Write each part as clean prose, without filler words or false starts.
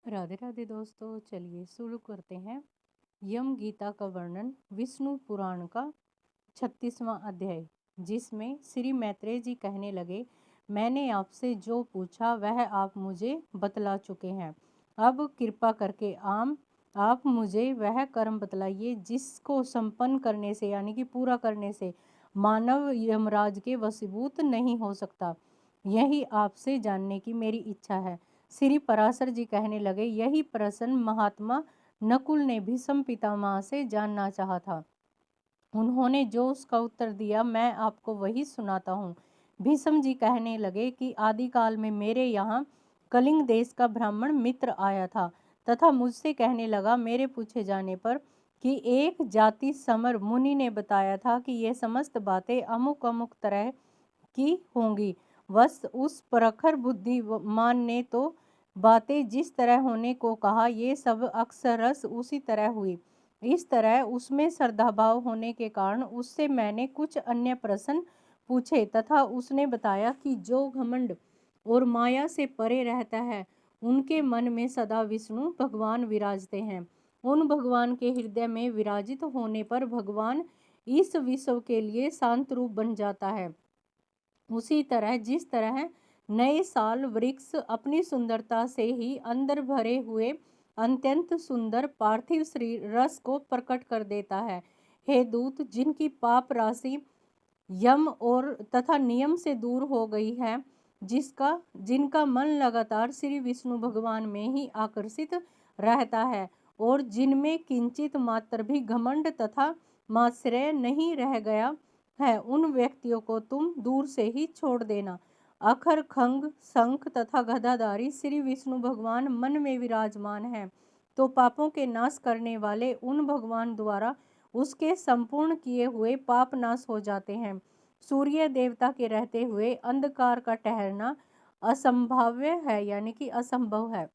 राधे राधे दोस्तों, चलिए शुरू करते हैं यम गीता का वर्णन विष्णु पुराण का 36वां अध्याय, जिसमें श्री मैत्रेय जी कहने लगे, मैंने आपसे जो पूछा वह आप मुझे बतला चुके हैं। अब कृपा करके आप मुझे वह कर्म बतलाइए जिसको संपन्न करने से यानी कि पूरा करने से मानव यमराज के वशीभूत नहीं हो सकता। यही आपसे जानने की मेरी इच्छा है। श्री पराशर जी कहने लगे, यही प्रश्न महात्मा नकुल ने भीष्म पितामह से जानना चाहा था। उन्होंने जो उसका उत्तर दिया मैं आपको वही सुनाता हूँ। भीष्म जी कहने लगे कि आदिकाल में मेरे यहाँ कलिंग देश का ब्राह्मण मित्र आया था तथा मुझसे कहने लगा, मेरे पूछे जाने पर कि एक जाति समर मुनि ने बताया था कि ये समस्त बातें अमुक अमुक तरह की होंगी। बस उस प्रखर बुद्धिमान ने तो बातें जिस तरह होने को कहा, ये सब अक्षरश उसी तरह हुई। इस तरह उसमें श्रद्धाभाव होने के कारण उससे मैंने कुछ अन्य प्रश्न पूछे तथा उसने बताया कि जो घमंड और माया से परे रहता है उनके मन में सदा विष्णु भगवान विराजते हैं। उन भगवान के हृदय में विराजित होने पर भगवान इस विश्व के लिए शांत रूप बन जाता है। उसी तरह जिस तरह नए साल वृक्ष अपनी सुंदरता से ही अंदर भरे हुए अत्यंत सुंदर पार्थिव शरीर रस को प्रकट कर देता है। हे दूत, जिनकी पाप राशि यम और तथा नियम से दूर हो गई है, जिनका मन लगातार श्री विष्णु भगवान में ही आकर्षित रहता है और जिनमें किंचित मात्र भी घमंड तथा मात्सर्य नहीं रह गया है, उन व्यक्तियों को तुम दूर से ही छोड़ देना। अखर खंग शंख तथा गदाधारी श्री विष्णु भगवान मन में विराजमान है, तो पापों के नाश करने वाले उन भगवान द्वारा उसके संपूर्ण किए हुए पाप नाश हो जाते हैं। सूर्य देवता के रहते हुए अंधकार का ठहरना असंभाव्य है यानी कि असंभव है।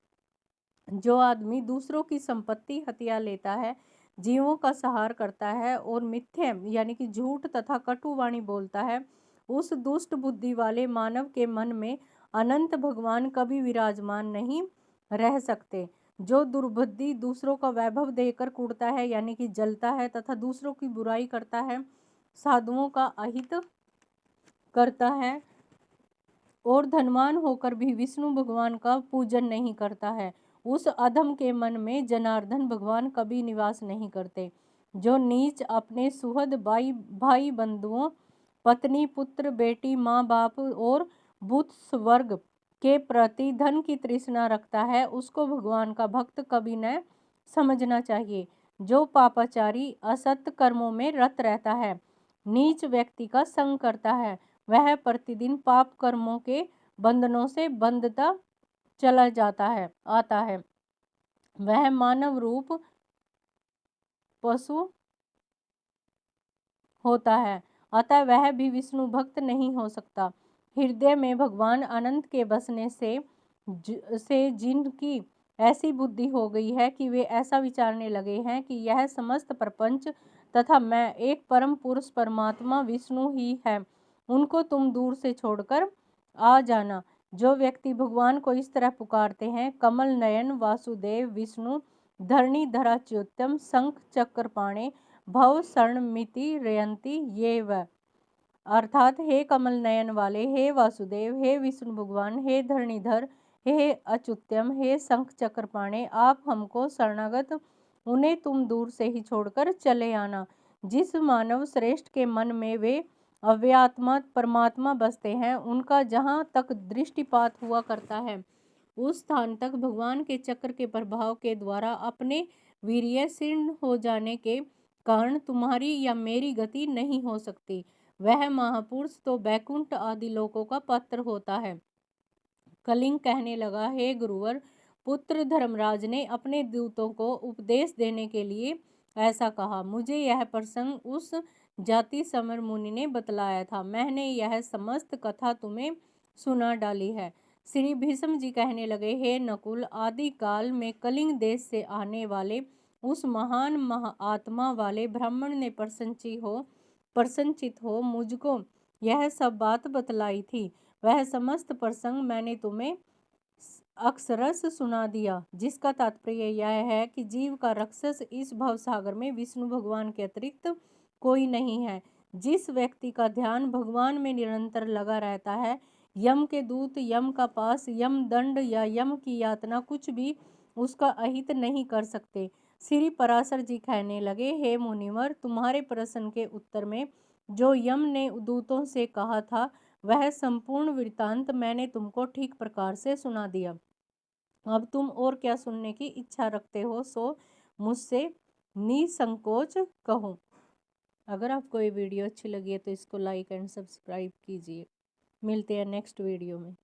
जो आदमी दूसरों की संपत्ति हथिया लेता है, जीवों का संहार करता है और मिथ्या यानी कि झूठ तथा कटुवाणी बोलता है, उस दुष्ट बुद्धि वाले मानव के मन में अनंत भगवान कभी विराजमान नहीं रह सकते। जो दुर्बुद्धि दूसरों का वैभव देकर कूटता है यानी कि जलता है तथा दूसरों की बुराई करता है, साधुओं का अहित करता है और धनवान होकर भी विष्णु भगवान का पूजन नहीं करता है, उस अधम के मन में जनार्दन भगवान कभी निवास नहीं करते। जो नीच अपने सुहृद भाई बंधुओं, पत्नी पुत्र बेटी माँ बाप और भूत स्वर्ग के प्रति धन की तृष्णा रखता है, उसको भगवान का भक्त कभी न समझना चाहिए। जो पापाचारी असत कर्मों में रत रहता है, नीच व्यक्ति का संग करता है, वह प्रतिदिन पाप कर्मों के बंधनों से बंधता चला आता है। वह मानव रूप पशु होता है, अतः वह भी विष्णु भक्त नहीं हो सकता। हृदय में भगवान अनंत के बसने से जिनकी ऐसी बुद्धि हो गई है कि वे ऐसा विचारने लगे हैं कि यह समस्त प्रपंच तथा मैं एक परम पुरुष परमात्मा विष्णु ही है, उनको तुम दूर से छोड़कर आ जाना। जो व्यक्ति भगवान को इस तरह पुकारते हैं, कमल नयन वासुदेव विष्णु धरणी धराच्युतम शंख चक्र पाणे भव शरण मिति रयंती ये व, अर्थात हे कमल नयन वाले, हे वासुदेव, हे विष्णु भगवान, हे धरणीधर, हे अच्युतम, हे शंख चक्र पाणे, आप हमको शरणागत उन्हें तुम दूर से ही छोड़कर चले आना। जिस मानव श्रेष्ठ के मन में वे अव्यात्मा परमात्मा बसते हैं, उनका जहाँ तक दृष्टिपात हुआ करता है, उस स्थान तक भगवान के चक्र के प्रभाव के द्वारा अपने वीर्य शीर्ण हो जाने के कारण तुम्हारी या मेरी गति नहीं हो सकती। वह महापुरुष तो बैकुंठ आदि लोकों का पात्र होता है। कलिंग कहने लगा, हे गुरुवर, पुत्र धर्मराज ने अपने दूतों को उपदेश देने के लिए ऐसा कहा। मुझे यह प्रसंग उस जाति समर मुनि ने बतलाया था। मैंने यह समस्त कथा तुम्हें सुना डाली है। श्री भीष्म जी कहने लगे, हे नकुल, आदि काल में कलिंग देश से आने वाले उस महान आत्मा वाले ब्राह्मण ने प्रसन्नचित हो मुझको यह सब बात बतलाई थी। वह समस्त प्रसंग मैंने तुम्हें अक्षरश सुना दिया, जिसका तात्पर्य यह है कि जीव का रक्षस इस भवसागर में विष्णु भगवान के अतिरिक्त कोई नहीं है। जिस व्यक्ति का ध्यान भगवान में निरंतर लगा रहता है, यम के दूत, यम का पास, यम दंड या यम की यातना कुछ भी उसका अहित नहीं कर सकते। श्री पराशर जी कहने लगे, हे मुनिवर, तुम्हारे प्रश्न के उत्तर में जो यम ने दूतों से कहा था वह संपूर्ण वृत्तांत मैंने तुमको ठीक प्रकार से सुना दिया। अब तुम और क्या सुनने की इच्छा रखते हो सो मुझसे निसंकोच कहो। अगर आपको ये वीडियो अच्छी लगी है तो इसको लाइक एंड सब्सक्राइब कीजिए। मिलते हैं नेक्स्ट वीडियो में।